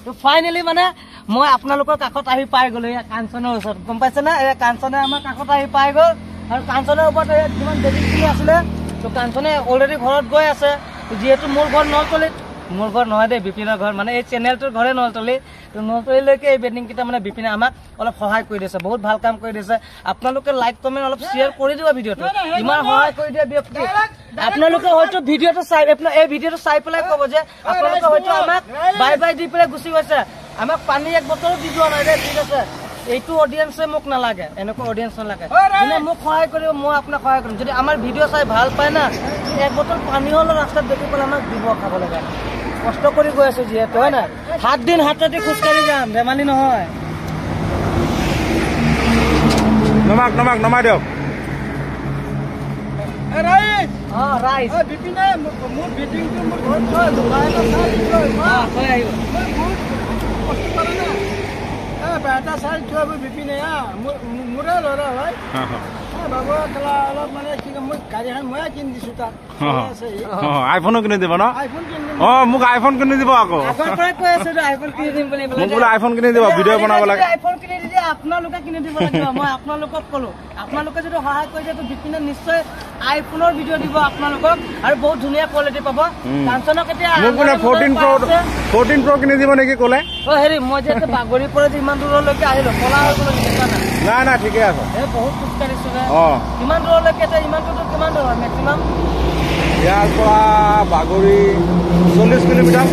তো ফাইনেলি মানে মই আপোনালোকৰ কাষত আহি পাই গলো এই কাঞ্চনৰ ওচৰত গম পাইছে না এই কাঞ্চনে আমাৰ কাষত আহি পাই গল আৰু কাঞ্চনৰ ওপৰত যিমান বেডিংখিনি আছিলে তো কাঞ্চনে অলৰেডি ঘৰত গৈ আছে যিহেতু মোৰ ঘৰ নলতলিত মোৰ ঘৰ নহয় দেই বিপিনৰ ঘৰ মানে এই চেনেলটোৰ ঘৰে নলতলি তো নলতলিলৈকে এই বেডিংকেইটা মানে বিপিনে আমাক অলপ সহায় কৰি দিছে বহুত ভাল কাম কৰি দিছে আপোনালোকে লাইক কমেণ্ট অলপ শ্বেয়াৰ কৰি দিব ভিডিঅ'টো ইমান সহায় কৰি দিয়া ব্যক্তি আপোনালোকে হয়তো ভিডিঅ'টো চাই এই ভিডিঅ'টো চাই পেলাই ক'ব যে আপোনালোকে হয়তো আমাক বাই বাই দি পেলাই গুচি গৈছে আমাক পানী এক বটলো দি যোৱা নাই দেই ঠিক আছে এইটো অডিয়েন্সে মোক নালাগে এনেকুৱা অডিয়েন্স নালাগে যোনে মোক সহায় কৰিব মই আপোনাক সহায় কৰিম যদি আমাৰ ভিডিঅ' চাই ভাল পায় না এক বটল পানী হ'লেও ৰাস্তাত দেখি পেলাই আমাক দিব খাব লাগে কষ্ট কৰি গৈ আছো যিহেতু হয় না 7 দিন হাততে খোজকাঢ়ি যাম ধেমালি নহয় নমাই দিয়ক ৰাইজ ৰাইজ বিপিনে মোৰ বিটিংটো মোৰ ঘৰত থৈ দোকানত থৈ আহিব কষ্ট কৰে না এটা চাইড থৈ বিপিনে মোৰে ল'ৰা হয় বাবু খেলা অলপ মানে কি মই গাড়ীখন ময়ে কিনি দিছো তাক আইফোনো কিনি দিব ন আইফোন কিনি দিম মোক আইফোন কিনি দিব আকৌ আগৰ পৰাই কৈ আছে আইফোন কিনি দিম বুলি মোক বোলে আইফোন কিনি দিব ভিডিঅ' বনাব লাগে আইফোন কিনি দি আপোনালোকে কিনি দিব লাগিব মই আপোনালোকক ক'লো আপোনালোকে যদি সহায় কৰি দিয়ে তো বিপিনে নিশ্চয় আইফোনৰ ভিডিঅ' দিব আপোনালোকক আৰু বহুত ধুনীয়া কোৱালিটি পাব কাঞ্চনক এতিয়া মোক বোলে 14 Pro কিনি দিব নেকি ক'লে হেৰি মই যে বাগৰি পৰা ইমান দূৰলৈকে আহিলো কলা হৈ গ'লো নাই ঠিকে আছে বহুত খোজকাঢ়িছো কিমান দূৰলৈকে এতিয়া ইমান দূৰ কিমান দূৰ মেক্সিমাম ইয়াৰ পৰা বাগৰি 40 কিলোমিটাৰ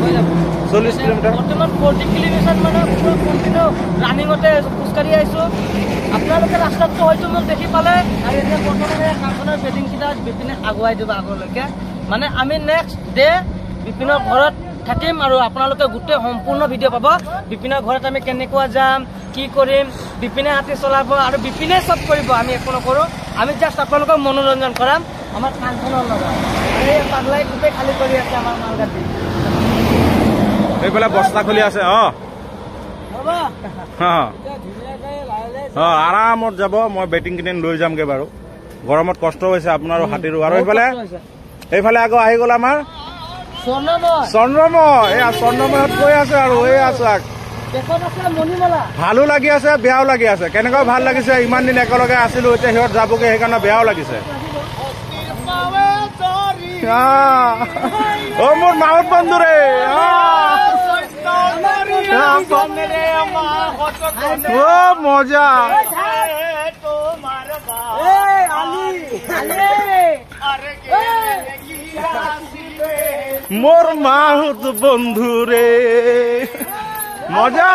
হৈ যাব 40 কিলোমিটাৰ বৰ্তমান 40 কিলোমিটাৰ মানে কণ্টিনিউ ৰানিঙতে খোজকাঢ়ি আহিছো আপোনালোকে ৰাস্তাটো হয়তো মোক দেখি পালে আৰু এতিয়া বৰ্তমানে কাঞ্চনৰ বেডিংকেইটা বিপিনে আগুৱাই দিব আগলৈকে মানে আমি নেক্সট ডে বিপিনৰ ঘৰত থাকিম আৰু আপোনালোকে গোটেই সম্পূৰ্ণ ভিডিঅ' পাব বিপিনৰ ঘৰত আমি কেনেকুৱা যাম কি কৰিম বিপিনে হাতী চলাব আৰু বিপিনে চব কৰিব আমি একো নকৰোঁ আমি জাষ্ট আপোনালোকক মনোৰঞ্জন কৰাম আমাৰ কাঞ্চনৰ লগত এই পাগলাই গোটেই খালী কৰি আছে আমাৰ মালগাড়ী এইফালে বস্তা খুলি আছে আৰামত যাব মই বেটিং কিনি লৈ যামগে বাৰু গৰমত কষ্ট হৈছে আপোনাৰো হাতীৰো আৰু এইফালে আকৌ আহি গ'ল আমাৰ স্বৰ্ণময় এয়া স্বৰ্ণময়ত গৈ আছে আৰু এই আছে ভালো লাগি আছে বেয়াও লাগি আছে কেনেকুৱা ভাল লাগিছে ইমান দিন একেলগে আছিলো এতিয়া সিহঁত যাবগে সেইকাৰণে বেয়াও লাগিছে মোৰ মাহত বন্ধুৰে মজা মোর মাহুত বন্ধুরে মজা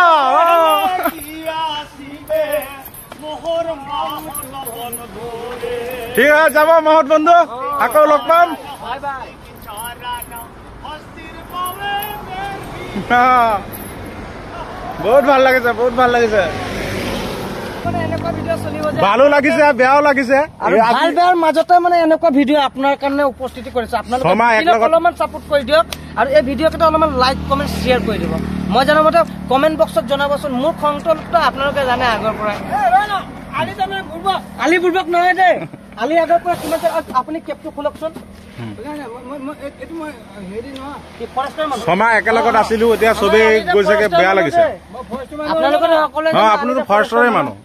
ঠিক আছে যাব মাহত বন্ধু আকৌ লগ পাম বহুত ভাল লাগিছে ভালো লাগিছে বেয়াও লাগিছে ভাল বেয়াৰ মাজতে মানে এনেকুৱা ভিডিঅ' আপোনাৰ কাৰণে উপস্থিতি কৰিছে আপোনালোকে অলপমান ছাপোৰ্ট কৰি দিয়ক আৰু এই ভিডিঅ'কেইটা অলপমান লাইক কমেণ্ট শ্বেয়াৰ কৰি দিব মই জানো মতে কমেণ্ট বক্সত জনাবচোন মোৰ খংটো আপোনালোকে জানে আগৰ পৰাই আলি বুৰ্বক নহয় দেই আলি আগৰ পৰা কিমান আপুনি কেপটো খোলকচোন সময় একেলগত আছিলো এতিয়া চবেই গৈছেগে বেয়া লাগিছে আপুনিতো ফাৰ্ষ্টৰে মানুহ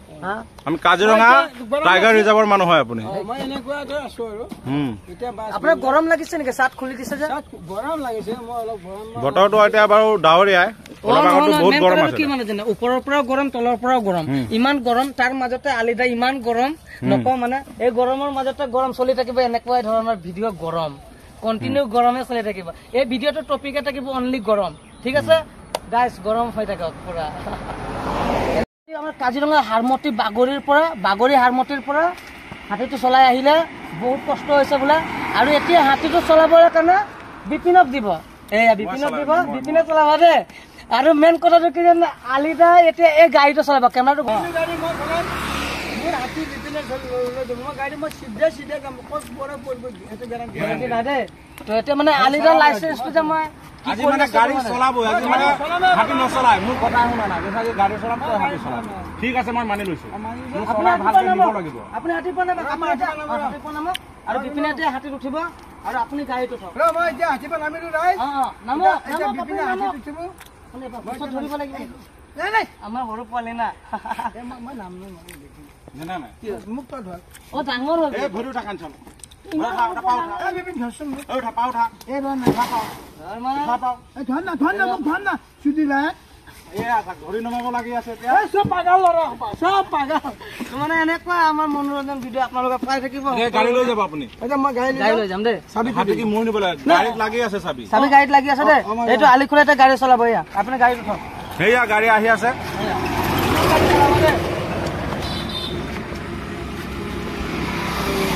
আমি কাজিৰঙা টাইগাৰ ৰিজাৰ্ভৰ মানুহ হয় আপুনি আপোনাৰ গৰম লাগিছে নেকি চাট খুলি দিছে যে বতৰটো এতিয়া বাৰু ডাৱৰীয়াই ওপৰৰ পৰাও গৰম তলৰ পৰাও গৰম ইমান গৰম তাৰ মাজতে আলিদা ইমান গৰম নকওঁ মানে এই গৰমৰ মাজতে গৰম চলি থাকিব এনেকুৱা ধৰণৰ ভিডিঅ' গৰম কণ্টিনিউ গৰমে চলি থাকিব এই ভিডিঅ'টোৰ টপিকে থাকিব অনলি গৰম ঠিক আছে গাইজ গৰম হৈ থাকক পুৰা আমাৰ কাজিৰঙা হাৰমতি বাগৰি হাৰমতিৰ পৰা হাতীটো চলাই আহিলে বহুত কষ্ট হৈছে বোলে আৰু এতিয়া হাতীটো চলাবৰ কাৰণে বিপিনক দিব এয়া বিপিনে চলাব দেই আৰু মেইন কথাটো কি জানে আলিদা এতিয়া এই গাড়ীটো চলাব কেমেৰাটো এতিয়া মানে আলিদাৰ লাইচেন্সটো যে মই ঠিক আছে মই মানি লৈছো আপুনি হাতী পোৱা নাই আৰু বিপিনে হাতীত উঠিব আৰু আপুনি গাড়ীত উঠক ৰ মই এতিয়া হাতীৰ পৰা নামিলো নাই নামক এতিয়া বিপিনে হাতীত উঠিব পিছত ধৰিব লাগিব নাই নাই আমাৰ সৰু পোৱালি না মই নামলো নাই নাই মোক তই ধৰ ডাঙৰ হ'ল এই ভৰি উঠা কাঞ্চন বিপিন ধৰচোন মোক উঠা পাও উঠা এই ধৰ না ধৰ না মোক ধৰ না চুটি নাই ধৰি নমাব লাগি আছে এতিয়া চব পাগল ল'ৰা চব পাগল মানে এনেকুৱা আমাৰ মনোৰঞ্জন ভিডিঅ' আপোনালোকে পাই থাকিব গাড়ী লৈ যাব আপুনি এতিয়া মই গাড়ী গাড়ী লৈ যাম দেই হাতী কি মোৰ নিব লাগে গাড়ীত লাগি আছে চাবি চাবি গাড়ীত লাগি আছে দেই এইটো আলিখুলাতে গাড়ী চলাব এয়া আপুনি গাড়ীত উঠক সেয়া গাড়ী আহি আছে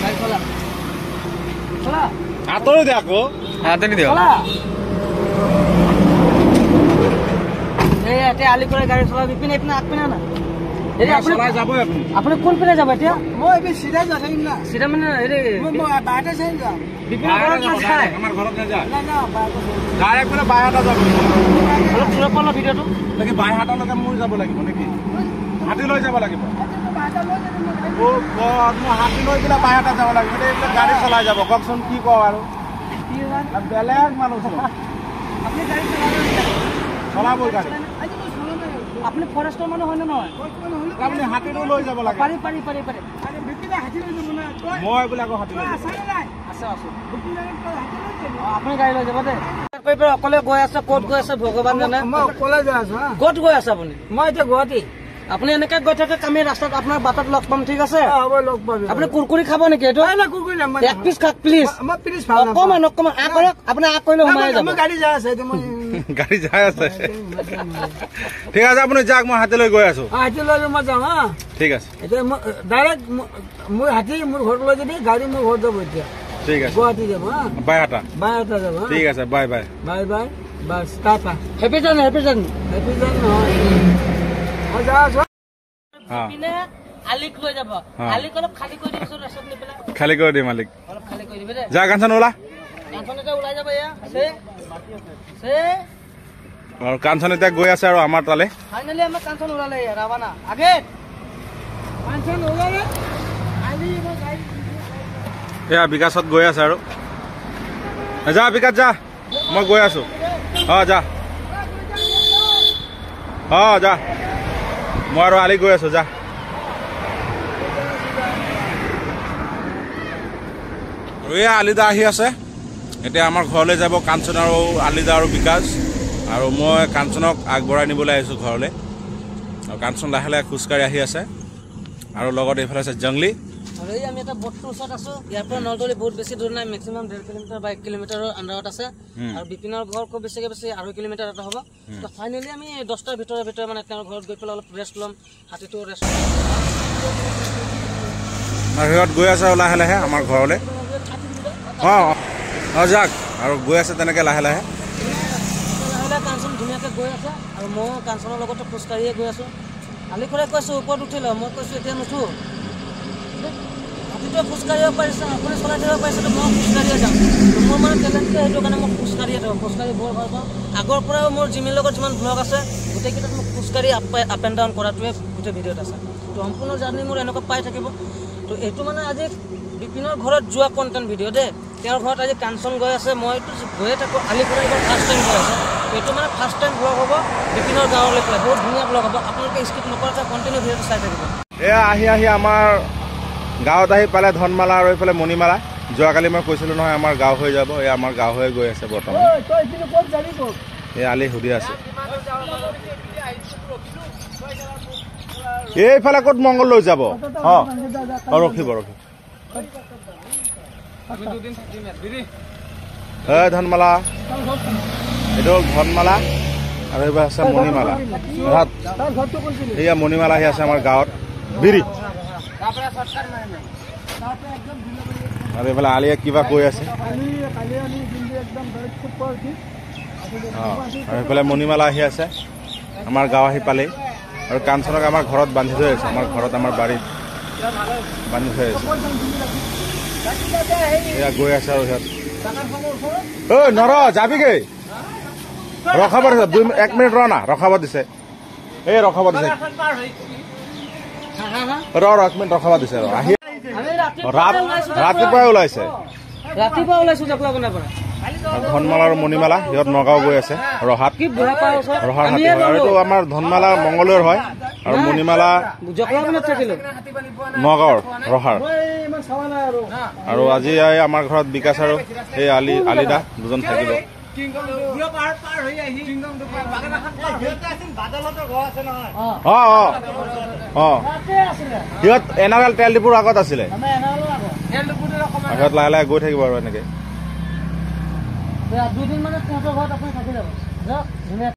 গাড়ী চলা চলা আঁতৰি দে আকৌ চলা এই এতিয়া আলিখুলাই গাড়ী চলা বিপিন এইপিনে আগপিনে না চলাই যাবই আপুনি আপুনি কোনপিনে যাব এতিয়া মই এবাৰ চিধা যাই থাকিম না চিধা মানে হেৰি মই বাৰটা চাই যাম বিপিনৰ ঘৰত নাযায় আমাৰ ঘৰত নাযায় না না বাৰটা ডাইৰেক্ট মানে বাইহাটা যাব অলপ দূৰৰ পৰা ভিডিঅ'টো নেকি বাইহাটালৈকে মোৰ যাব লাগিব নেকি হাতী লৈ যাব লাগিব বাৰটা লৈ যাম মই হাতী লৈ পেলাই বাইহাটা যাব লাগিব এইবিলাক গাড়ী চলাই যাব কওকচোন কি কওঁ আৰু বেলেগ মানুহ আপুনি গাড়ী চলাব চলাবই গাড়ী আপুনি ফৰেষ্টৰ মানুহ হয় নে নহয় আপুনি হাতীটো লৈ যাব লাগে পাৰি পাৰি পাৰি পাৰি বিপিনে হাতী লৈ যাব না তই মই বোলে আকৌ হাতী লৈ যাম। আছা নাই আছে আছো বিপিনে তই হাতী লৈ যাব আপুনি গাড়ী লৈ যাব দেই কৈ পেলাই অকলে গৈ আছে ক'ত গৈ আছে ভগৱান জানে মই অকলে যাই আছো হা ক'ত গৈ আছে আপুনি মই এতিয়া গুৱাহাটী আপুনি এনেকে গৈ থাকে আমি ৰাস্তাত আপোনাৰ বাটত লগ পাম ঠিক আছে হ'ব লগ পাবি আপুনি কুৰকুৰি খাব নেকি এইটো নাই নাই কুকুৰ যাম মই এক পিচ খাওক প্লিজ মই প্লিজ ভাল নাপাওঁ অকমান অকমান আ কৰক আপুনি আ কৰিলে সোমাই যাব মই গাড়ী যাই আছে এতিয়া মই গাড়ী যাই আছে ঠিক আছে আপুনি যাওক মই হাতী লৈ গৈ আছো হাতী লৈ মই যাম হা ঠিক আছে এতিয়া মই ডাইৰেক্ট মোৰ হাতী মোৰ ঘৰত লৈ যাবি গাড়ী মোৰ ঘৰত যাব এতিয়া ঠিক আছে গুৱাহাটী যাব হা বাইহাটা বাৰটা যাব হা ঠিক আছে bye bye bye bye bus Tata happy journey happy journey happy যাম নহয় মই যাই আছো পিনে আলিক লৈ যাব আলিক অলপ খালী কৰি দিবচোন ৰাস্তাত নি পেলাই খালী কৰি দিম মালিক অলপ খালী কৰি দিবি দেই যা কাঞ্চন ওলা কাঞ্চনতে ওলাই যাব এয়া আৰু কাঞ্চন এতিয়া গৈ আছে আৰু আমাৰ তালে ফাইনেলি আমাৰ কাঞ্চন ওলালে এয়া ৰাৱানা আগে কাঞ্চন ওলালে আজি মই গাড়ী এয়া বিকাশত গৈ আছে আৰু যা বিকাশ যা মই গৈ আছো যা যা মই আৰু আলি গৈ আছো যা আৰু এয়া আলিদা আহি আছে এতিয়া আমাৰ ঘৰলৈ যাব কাঞ্চন আৰু আলিদা আৰু বিকাশ আৰু মই কাঞ্চনক আগবঢ়াই নিবলৈ আহিছোঁ ঘৰলৈ আৰু কাঞ্চন লাহে লাহে খোজকাঢ়ি আহি আছে আৰু লগত এইফালে আছে জংলী আৰু এই আমি এটা বটটোৰ ওচৰত আছো ইয়াৰ পৰা নলদলি বহুত বেছি দূৰ নাই মেক্সিমাম 1.5 কিলোমিটাৰ বা 1 কিলোমিটাৰৰ আণ্ডাৰত আছে আৰু বিপিনৰ ঘৰ খুব বেছিকে বেছি 2.5 কিলোমিটাৰ এটা হ'ব তো ফাইনেলি আমি 10টাৰ ভিতৰে মানে তেওঁৰ ঘৰত গৈ পেলাই অলপ ৰেষ্ট ল'ম হাতীটো ৰেষ্ট আৰু সিহঁত গৈ আছে আৰু লাহে লাহে আমাৰ ঘৰলৈ যাক আৰু গৈ আছে তেনেকৈ লাহে লাহে কাঞ্চন ধুনীয়াকৈ গৈ আছে আৰু মই কাঞ্চনৰ লগতে খোজকাঢ়িয়ে গৈ আছোঁ আলিখুৰাই কৈছোঁ ওপৰত উঠি লওঁ মই কৈছোঁ এতিয়া নুঠো হাতীটোৱে খোজকাঢ়িব পাৰিছে আপুনি চলাই থাকিব পাৰিছে তো মই খোজকাঢ়িয়ে যাম মোৰ মানে টেলেণ্টটো সেইটো কাৰণে মই খোজকাঢ়িয়ে থাকোঁ খোজকাঢ়ি বৰ ভাল পাওঁ আগৰ পৰাও মোৰ জিমিৰ লগত যিমান ভ্লগ আছে গোটেইকেইটাত মোক খোজকাঢ়ি আপ এণ্ড ডাউন কৰাটোৱে গোটেই ভিডিঅ'ত আছে তো সম্পূৰ্ণ জাৰ্ণি মোৰ এনেকুৱা পাই থাকিব তো এইটো মানে আজি বিপিনৰ ঘৰত যোৱা কণ্টেণ্ট ভিডিঅ' দেই তেওঁৰ ঘৰত আজি কাঞ্চন গৈ আছে মইতো গৈয়ে থাকোঁ আলিখুৰাই এইবাৰ ফাৰ্ষ্ট টাইম গৈ আছে এইটো মানে ফাৰ্ষ্ট টাইম ব্লগ হ'ব বিপিনৰ গাঁৱলৈ পেলাই বহুত ধুনীয়া ব্লগ হ'ব আপোনালোকে স্কিপ নকৰাকৈ কণ্টিনিউ ভিডিঅ'টো চাই থাকিব এয়া আহি আমাৰ গাঁৱত আহি পালে ধনমালা আৰু এইফালে মণিমালা যোৱাকালি মই কৈছিলোঁ নহয় আমাৰ গাঁও হৈ যাব এই আমাৰ গাঁও হৈ গৈ আছে বৰ্তমান তই এইখিনি ক'ত যাবি ক'ত এই আলি সুধি আছে এইফালে ক'ত মংগল লৈ যাব ৰখিব ধনমালা এইটো ধনমালা আৰু এইবাৰ আছে মণিমালা এয়া মণিমালা আহি আছে আমাৰ গাঁৱত বিৰি আৰু এইফালে আলিয়ে কিবা কৈ আছে আৰু এইফালে মণিমালা আহি আছে আমাৰ গাঁও আহি পালেই আৰু কাঞ্চনক আমাৰ ঘৰত বান্ধি থৈ আছে আমাৰ ঘৰত আমাৰ বাৰীত বান্ধি থৈ আছে এয়া গৈ আছে আৰু সিহঁত ঐ নৰ যাবিগৈ ৰখাব দিছে 1 মিনিট ৰ না ৰখাব দিছে এই ৰখাব দিছে ৰ 1 মিনিট ৰখাব দিছে আহি ৰাতিপুৱাই ওলাইছে ৰাতিপুৱা ওলাইছো জকলাবন্ধাৰ পৰা। ধনমালা আৰু মণিমালা সিহঁত নগাঁও গৈ আছে ৰহাত। কি বুঢ়া পাৰ ওচৰত ৰহাৰ হাতী হয় আৰু এইটো আমাৰ ধনমালা মংগলদৈৰ হয় আৰু মণিমালা জকলাবন্ধাত থাকিলো নগাঁৱৰ ৰহাৰ। মই ইমান চাৱা নাই আৰু আৰু আজি আমাৰ ঘৰত বিকাশ আৰু এই আলিদা দুজন থাকিব। সিহঁত এনাৰেল তেল ডিপুৰ আগত আছিলে। সিহঁত লাহে লাহে গৈ থাকিব আৰু এনেকে। 2 দিন মানে তহঁতৰ ঘৰত আপুনি থাকি যাব।